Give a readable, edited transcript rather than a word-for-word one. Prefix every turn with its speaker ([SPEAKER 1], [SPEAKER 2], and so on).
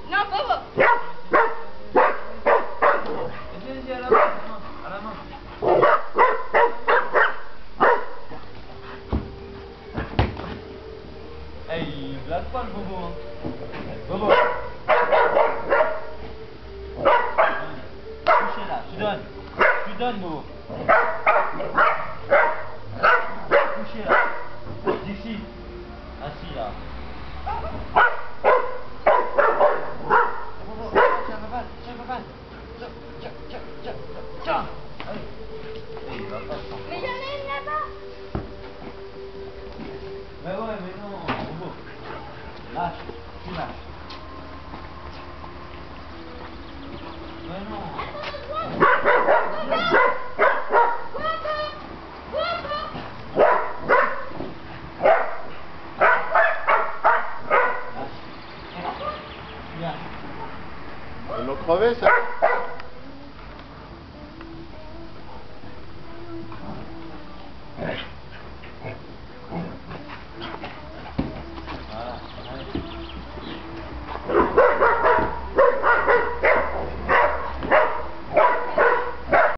[SPEAKER 1] Non, Bobo.
[SPEAKER 2] Vas-y, à la main, à la main. Eh, il blague pas le Bobo, hein. Bobo. Couchez là, tu donnes, Bobo. Couchez là. D'ici. Assis là. Bobo, tiens, papa, tiens. Allez. Eh, il va pas s'en
[SPEAKER 1] Mais il y en a une là-bas.
[SPEAKER 2] Mais ouais, mais non, Bobo. Lâche, tu lâches. Mais non.
[SPEAKER 3] Ils l'ont crevé, ça?